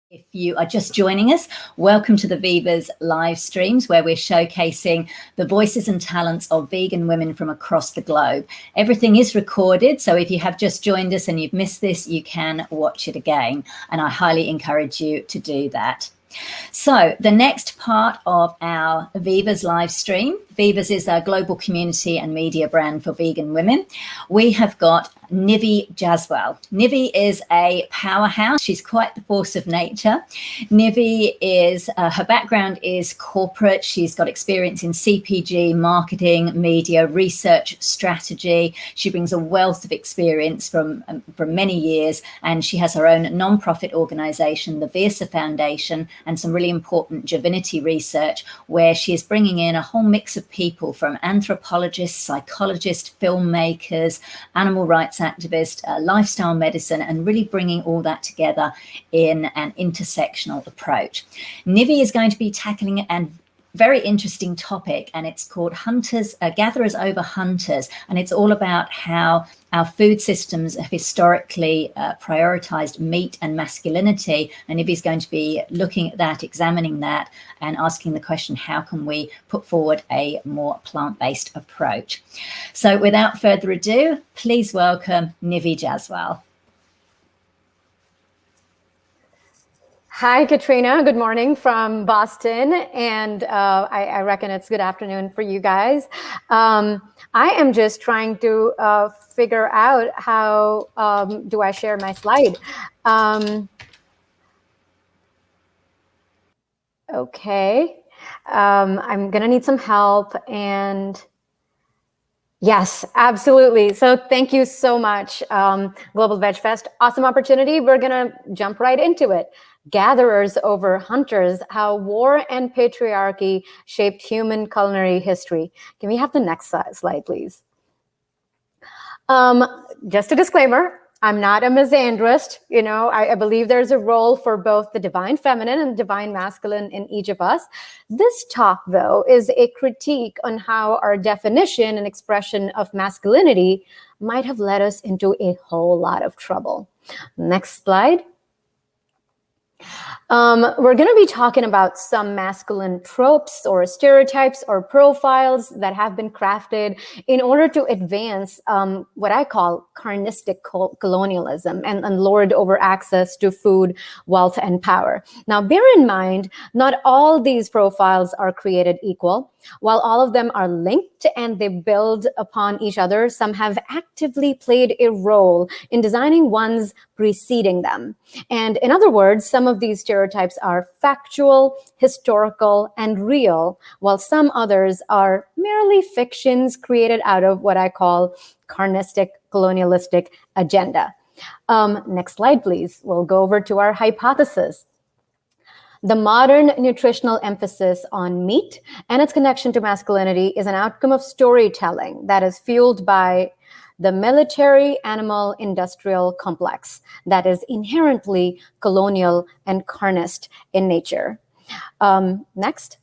If you are just joining us, welcome to the Viva's live streams, where we're showcasing the voices and talents of vegan women from across the globe. Everything is recorded, so if you have just joined us and you've missed this, you can watch it again, and I highly encourage you to do that. So the next part of our Viva's live stream, Viva's is our global community and media brand for vegan women. We have got Nivi Jaswal. Nivi is a powerhouse. She's quite the force of nature. Nivi is, her background is corporate. She's got experience in CPG, marketing, media, research, strategy. She brings a wealth of experience from many years, and she has her own non-profit organization, the Versa Foundation, and some really important divinity research, where she is bringing in a whole mix of people from anthropologists, psychologists, filmmakers, animal rights activists, lifestyle medicine, and really bringing all that together in an intersectional approach. Nivi is going to be tackling a very interesting topic, and it's called Gatherers Over Hunters, and it's all about how our food systems have historically prioritized meat and masculinity, and Nivi's going to be looking at that, examining that, and asking the question, how can we put forward a more plant-based approach? So without further ado, please welcome Nivi Jaswal. Hi, Katrina. Good morning from Boston, and I reckon it's good afternoon for you guys. I am just trying to figure out how do I share my slide. Okay, I'm gonna need some help, and yes, absolutely. So thank you so much, Global Vegfest. Awesome opportunity. We're gonna jump right into it. Gatherers over hunters, how war and patriarchy shaped human culinary history. Can we have the next slide, please? Just a disclaimer, I'm not a misandrist. You know, I believe there's a role for both the divine feminine and divine masculine in each of us. This talk, though, is a critique on how our definition and expression of masculinity might have led us into a whole lot of trouble. Next slide. We're going to be talking about some masculine tropes or stereotypes or profiles that have been crafted in order to advance what I call carnistic colonialism and lord over access to food, wealth, and power. Now, bear in mind, not all these profiles are created equal. While all of them are linked and they build upon each other, some have actively played a role in designing ones preceding them. And in other words, some of these stereotypes are factual, historical, and real, while some others are merely fictions created out of what I call carnistic colonialistic agenda. Next slide, please. We'll go over to our hypothesis. The modern nutritional emphasis on meat and its connection to masculinity is an outcome of storytelling that is fueled by the military animal industrial complex that is inherently colonial and carnist in nature. Next.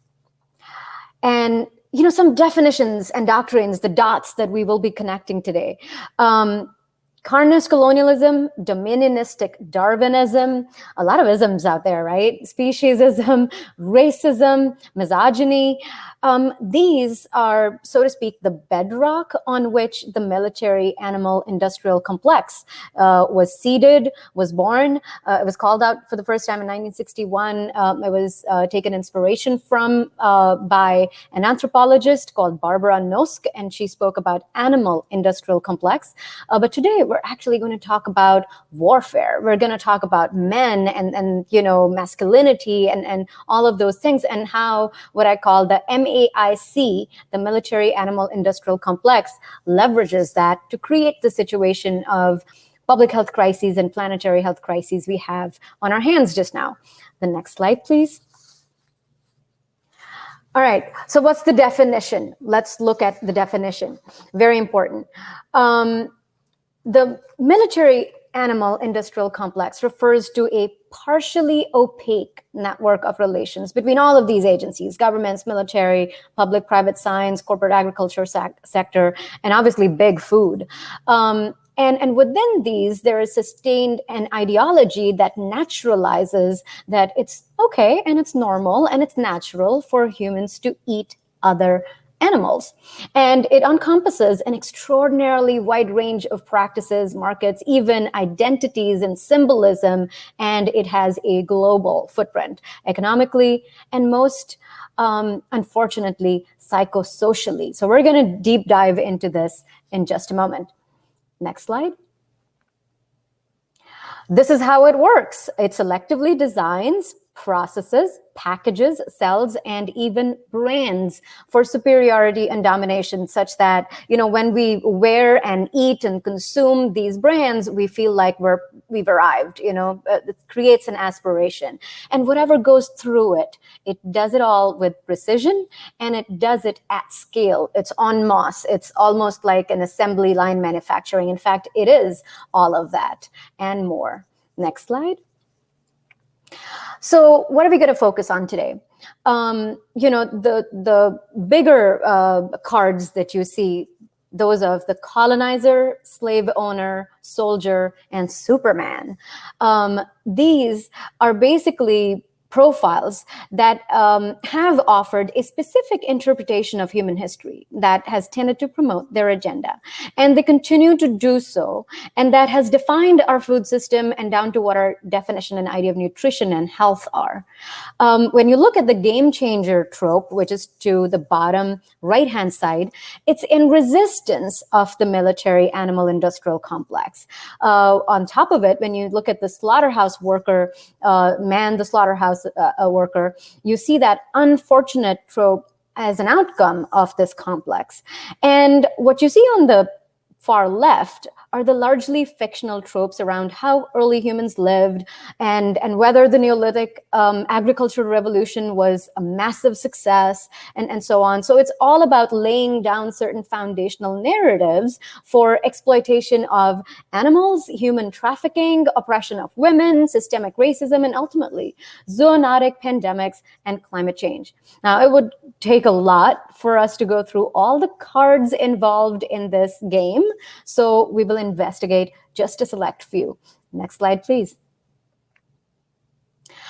And, you know, some definitions and doctrines, the dots that we will be connecting today. Carnist colonialism, Dominionistic Darwinism, a lot of isms out there, right? Speciesism, racism, misogyny. These are, so to speak, the bedrock on which the military animal industrial complex was seeded, was born. It was called out for the first time in 1961. It was taken inspiration from by an anthropologist called Barbara Nosk, and she spoke about animal industrial complex. But today, we're actually going to talk about warfare. We're going to talk about men and you know, masculinity and all of those things, and how what I call the MAIC, the military animal industrial complex, leverages that to create the situation of public health crises and planetary health crises we have on our hands just now. The next slide, please. All right, so what's the definition? Let's look at the definition. Very important. The military animal industrial complex refers to a partially opaque network of relations between all of these agencies, governments, military, public, private science, corporate agriculture sector, and obviously big food. And within these, there is sustained an ideology that naturalizes that it's okay and it's normal and it's natural for humans to eat other animals. And it encompasses an extraordinarily wide range of practices, markets, even identities and symbolism, and it has a global footprint economically and most unfortunately psychosocially. So we're going to deep dive into this in just a moment. Next slide. This is how it works. It selectively designs, processes, packages, sells, and even brands for superiority and domination, such that, when we wear and eat and consume these brands, we feel like we've arrived. It creates an aspiration. And whatever goes through it, it does it all with precision, and it does it at scale. It's en masse. It's almost like an assembly line manufacturing. In fact, it is all of that and more. Next slide. So what are we going to focus on today? The bigger cards that you see, those of the colonizer, slave owner, soldier, and Superman. These are basically profiles that have offered a specific interpretation of human history that has tended to promote their agenda. And they continue to do so. And that has defined our food system and down to what our definition and idea of nutrition and health are. When you look at the game changer trope, which is to the bottom right-hand side, it's in resistance of the military animal industrial complex. On top of it, when you look at the slaughterhouse worker, the slaughterhouse worker, you see that unfortunate trope as an outcome of this complex. And what you see on the far left are the largely fictional tropes around how early humans lived and whether the Neolithic agricultural revolution was a massive success and so on. So it's all about laying down certain foundational narratives for exploitation of animals, human trafficking, oppression of women, systemic racism, and ultimately zoonotic pandemics and climate change. Now, it would take a lot for us to go through all the cards involved in this game. So we will investigate just a select few. Next slide, please.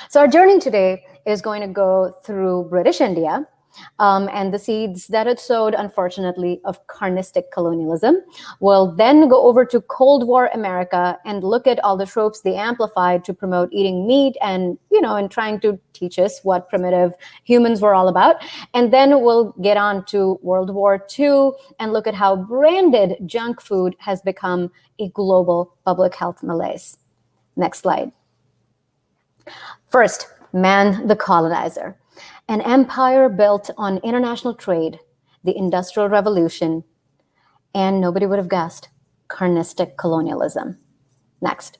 So our journey today is going to go through British India and the seeds that it sowed, unfortunately, of carnistic colonialism. We'll then go over to Cold War America and look at all the tropes they amplified to promote eating meat and, and trying to teach us what primitive humans were all about. And then we'll get on to World War II and look at how branded junk food has become a global public health malaise. Next slide. First, man the colonizer. An empire built on international trade, the Industrial Revolution, and nobody would have guessed, carnistic colonialism. Next.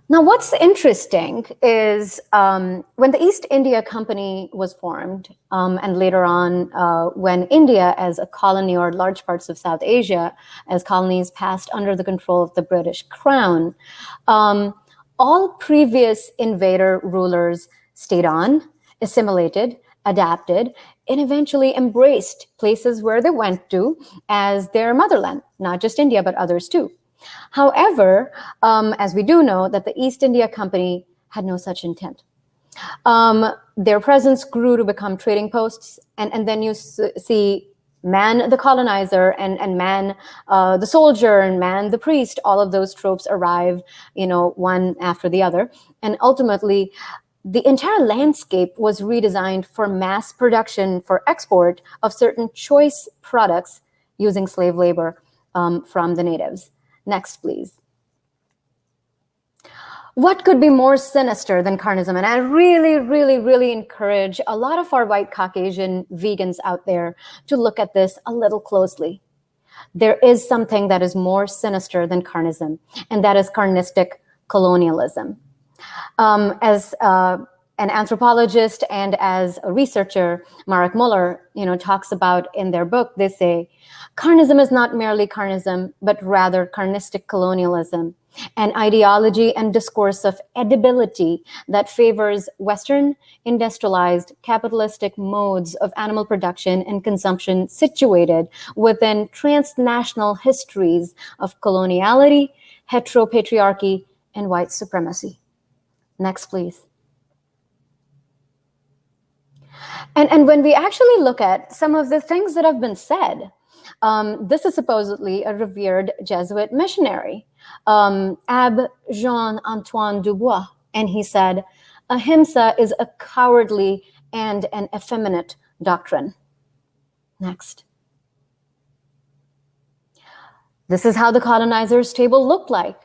Now, what's interesting is when the East India Company was formed, and later on when India as a colony or large parts of South Asia as colonies passed under the control of the British Crown, all previous invader rulers stayed on, assimilated, adapted, and eventually embraced places where they went to as their motherland, not just India, but others too. However, as we do know, that the East India Company had no such intent. Their presence grew to become trading posts, and then you see man the colonizer and man the soldier and man the priest. All of those tropes arrive, one after the other, and ultimately the entire landscape was redesigned for mass production for export of certain choice products using slave labor from the natives. Next, please. What could be more sinister than carnism? And I really, really, really encourage a lot of our white Caucasian vegans out there to look at this a little closely. There is something that is more sinister than carnism, and that is carnistic colonialism. As an anthropologist and as a researcher, Marek Muller, talks about in their book, they say, carnism is not merely carnism, but rather carnistic colonialism. an ideology and discourse of edibility that favors Western, industrialized, capitalistic modes of animal production and consumption situated within transnational histories of coloniality, heteropatriarchy, and white supremacy. Next, please. And when we actually look at some of the things that have been said, this is supposedly a revered Jesuit missionary, Abbe Jean-Antoine Dubois, and he said, ahimsa is a cowardly and an effeminate doctrine. Next. This is how the colonizers' table looked like.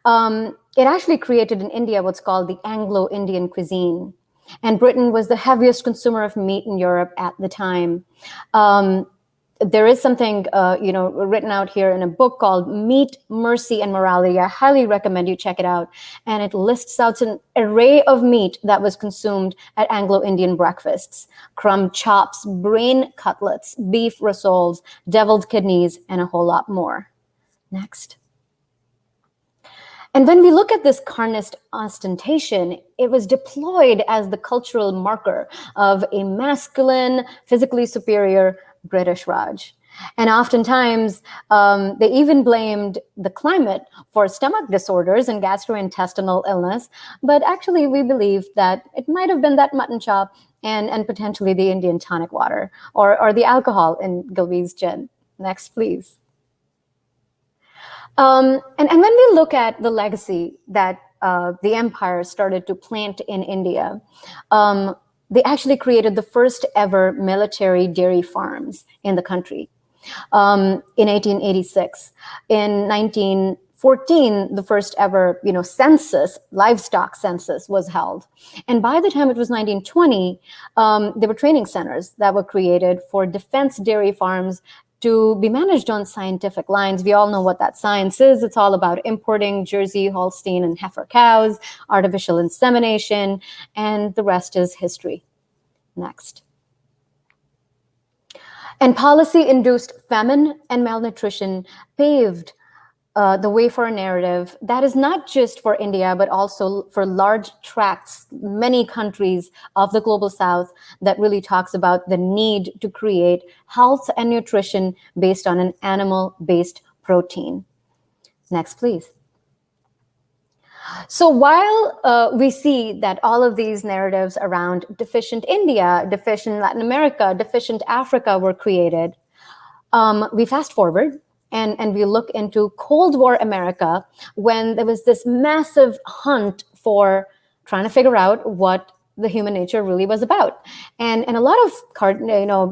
It actually created in India what's called the Anglo-Indian cuisine. And Britain was the heaviest consumer of meat in Europe at the time. There is something, written out here in a book called Meat, Mercy, and Morality. I highly recommend you check it out. And it lists out an array of meat that was consumed at Anglo-Indian breakfasts: crumb chops, brain cutlets, beef rissoles, deviled kidneys, and a whole lot more. Next. And when we look at this Carnist ostentation, it was deployed as the cultural marker of a masculine, physically superior British Raj. And oftentimes, they even blamed the climate for stomach disorders and gastrointestinal illness. But actually, we believe that it might have been that mutton chop and potentially the Indian tonic water or the alcohol in Gilvey's gin. Next, please. And when we look at the legacy that the empire started to plant in India, they actually created the first ever military dairy farms in the country in 1886. In 1914, the first ever census, livestock census, was held. And by the time it was 1920, there were training centers that were created for defense dairy farms to be managed on scientific lines. We all know what that science is. It's all about importing Jersey, Holstein, and heifer cows, artificial insemination, and the rest is history. Next. And policy-induced famine and malnutrition paved the way for a narrative that is not just for India, but also for large tracts, many countries of the global south, that really talks about the need to create health and nutrition based on an animal-based protein. Next, please. So while we see that all of these narratives around deficient India, deficient Latin America, deficient Africa were created, we fast forward and we look into Cold War America, when there was this massive hunt for trying to figure out what the human nature really was about. And a lot of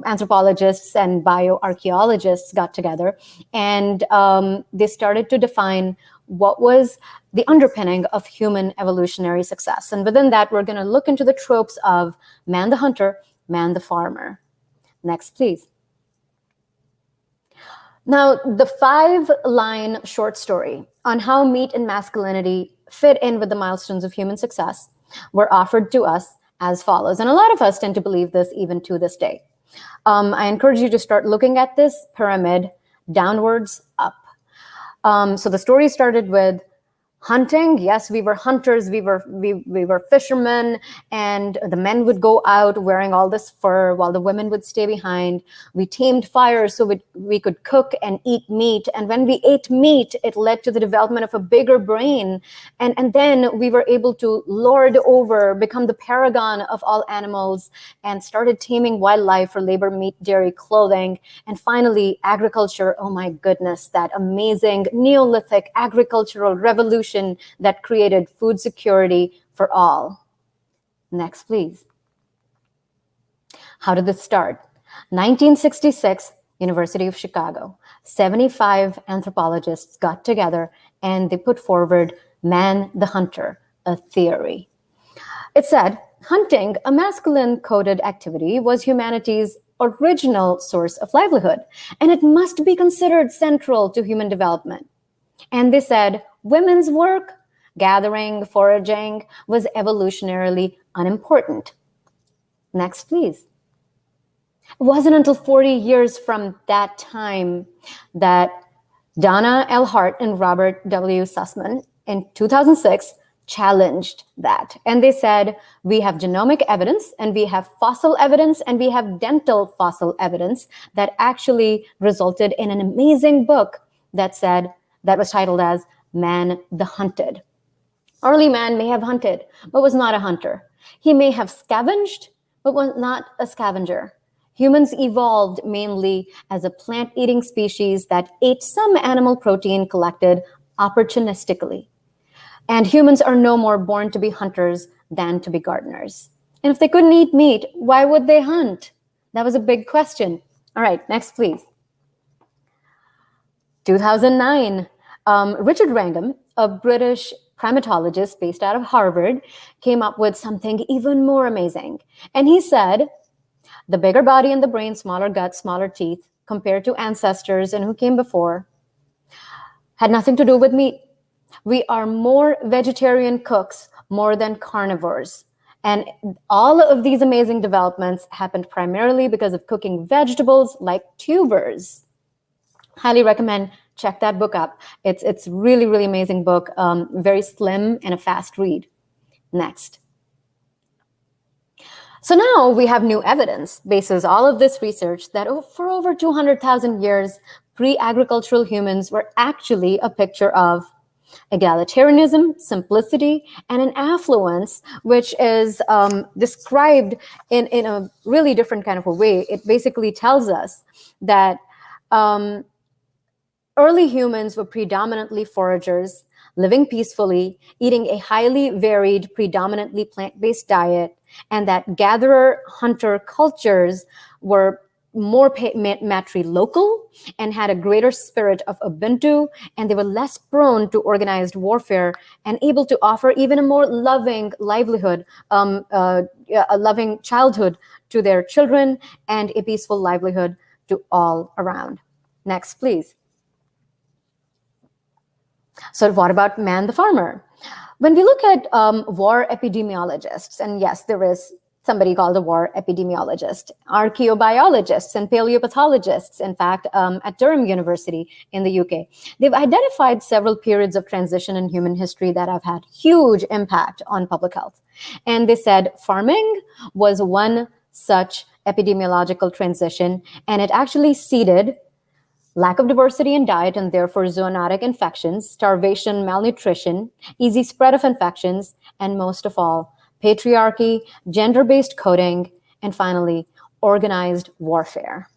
anthropologists and bioarchaeologists got together, and they started to define what was the underpinning of human evolutionary success. And within that, we're going to look into the tropes of man the hunter, man the farmer. Next, please. Now, the 5-line short story on how meat and masculinity fit in with the milestones of human success were offered to us as follows. And a lot of us tend to believe this even to this day. I encourage you to start looking at this pyramid downwards up. So the story started with hunting. Yes, we were hunters, we were fishermen, and the men would go out wearing all this fur while the women would stay behind. We tamed fire so we could cook and eat meat. And when we ate meat, it led to the development of a bigger brain. And then we were able to lord over, become the paragon of all animals, and started taming wildlife for labor, meat, dairy, clothing. And finally, agriculture. Oh my goodness, that amazing Neolithic agricultural revolution that created food security for all. Next, please. How did this start? 1966, University of Chicago. 75 anthropologists got together and they put forward Man the Hunter, a theory. It said, hunting, a masculine-coded activity, was humanity's original source of livelihood, and it must be considered central to human development. And they said, women's work, gathering, foraging, was evolutionarily unimportant. Next, please. It wasn't until 40 years from that time that Donna L. Hart and Robert W. Sussman in 2006 challenged that. And they said, we have genomic evidence and we have fossil evidence and we have dental fossil evidence that actually resulted in an amazing book that was titled as Man the Hunted. Early man may have hunted, but was not a hunter. He may have scavenged, but was not a scavenger. Humans evolved mainly as a plant-eating species that ate some animal protein collected opportunistically. And humans are no more born to be hunters than to be gardeners. And if they couldn't eat meat, why would they hunt? That was a big question. All right, next, please. 2009, Richard Wrangham, a British primatologist based out of Harvard, came up with something even more amazing. And he said, the bigger body and the brain, smaller gut, smaller teeth, compared to ancestors and who came before, had nothing to do with meat. We are more vegetarian cooks, more than carnivores. And all of these amazing developments happened primarily because of cooking vegetables like tubers. Highly recommend check that book up. It's really, really amazing book, very slim and a fast read. Next. So now we have new evidence, bases all of this research, that for over 200,000 years, pre-agricultural humans were actually a picture of egalitarianism, simplicity, and an affluence, which is described in a really different kind of a way. It basically tells us that early humans were predominantly foragers, living peacefully, eating a highly varied, predominantly plant-based diet, and that gatherer-hunter cultures were more matrilocal and had a greater spirit of Ubuntu, and they were less prone to organized warfare and able to offer even a more loving livelihood, a loving childhood to their children and a peaceful livelihood to all around. Next, please. So what about man the farmer? When we look at war epidemiologists, and yes, there is somebody called a war epidemiologist, archaeobiologists and paleopathologists, in fact, at Durham University in the UK. They've identified several periods of transition in human history that have had huge impact on public health. And they said farming was one such epidemiological transition, and it actually seeded lack of diversity in diet and therefore zoonotic infections, starvation, malnutrition, easy spread of infections, and most of all, patriarchy, gender-based coding, and finally, organized warfare.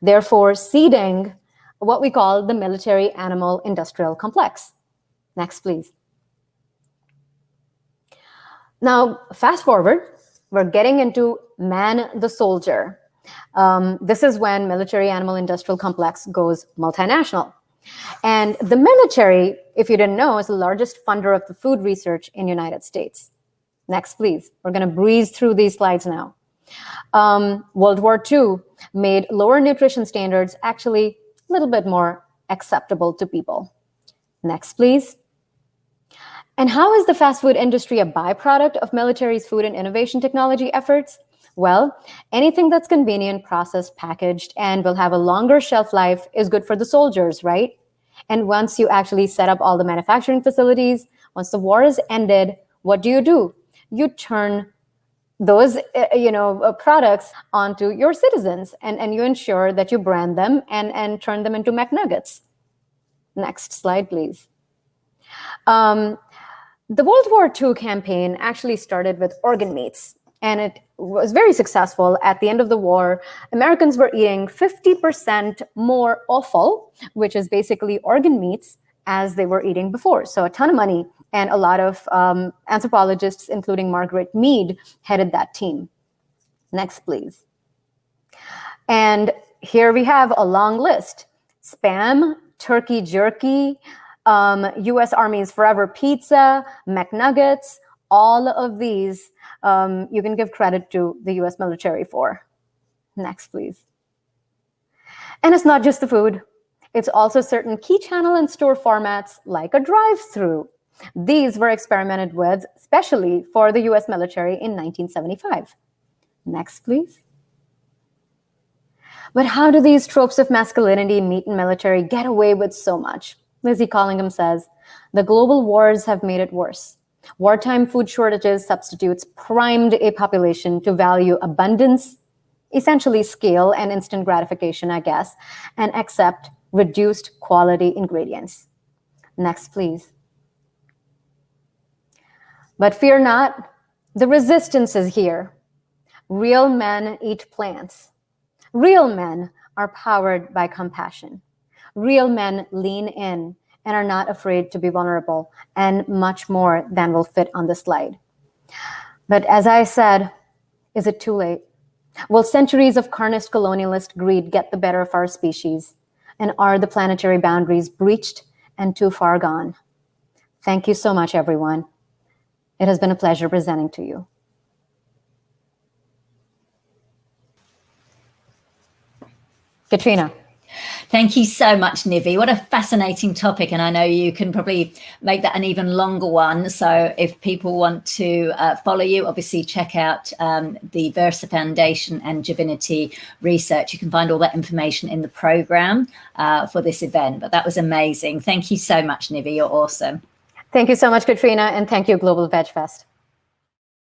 Therefore, seeding what we call the military animal industrial complex. Next, please. Now, fast forward, we're getting into man the soldier. This is when military animal industrial complex goes multinational. And the military, if you didn't know, is the largest funder of the food research in the United States. Next, please. We're going to breeze through these slides now. World War II made lower nutrition standards actually a little bit more acceptable to people. Next, please. And how is the fast food industry a byproduct of military's food and innovation technology efforts? Well, anything that's convenient, processed, packaged, and will have a longer shelf life is good for the soldiers, right? And once you actually set up all the manufacturing facilities, once the war is ended, what do? You turn those products onto your citizens, and you ensure that you brand them and turn them into McNuggets. Next slide, please. The World War II campaign actually started with organ meats, and it was very successful. At the end of the war, Americans were eating 50% more offal, which is basically organ meats, as they were eating before. So a ton of money, and a lot of anthropologists, including Margaret Mead, headed that team. Next, please. And here we have a long list. Spam, turkey jerky, U.S. Army's Forever Pizza, McNuggets, all of these you can give credit to the U.S. military for. Next, please. And it's not just the food. It's also certain key channel and store formats like a drive-through. These were experimented with, especially for the U.S. military in 1975. Next, please. But how do these tropes of masculinity, meat, and military get away with so much? Lizzie Collingham says, the global wars have made it worse. Wartime food shortages substitutes primed a population to value abundance, essentially scale and instant gratification, I guess, and accept reduced quality ingredients. Next, please. But fear not, the resistance is here. Real men eat plants. Real men are powered by compassion. Real men lean in and are not afraid to be vulnerable, and much more than will fit on the slide. But as I said, is it too late? Will centuries of Carnist colonialist greed get the better of our species? And are the planetary boundaries breached and too far gone? Thank you so much, everyone. It has been a pleasure presenting to you. Katrina. Thank you so much, Nivi. What a fascinating topic. And I know you can probably make that an even longer one. So if people want to follow you, obviously check out the Versa Foundation and Divinity Research. You can find all that information in the program for this event. But that was amazing. Thank you so much, Nivi. You're awesome. Thank you so much, Katrina. And thank you, Global Vegfest.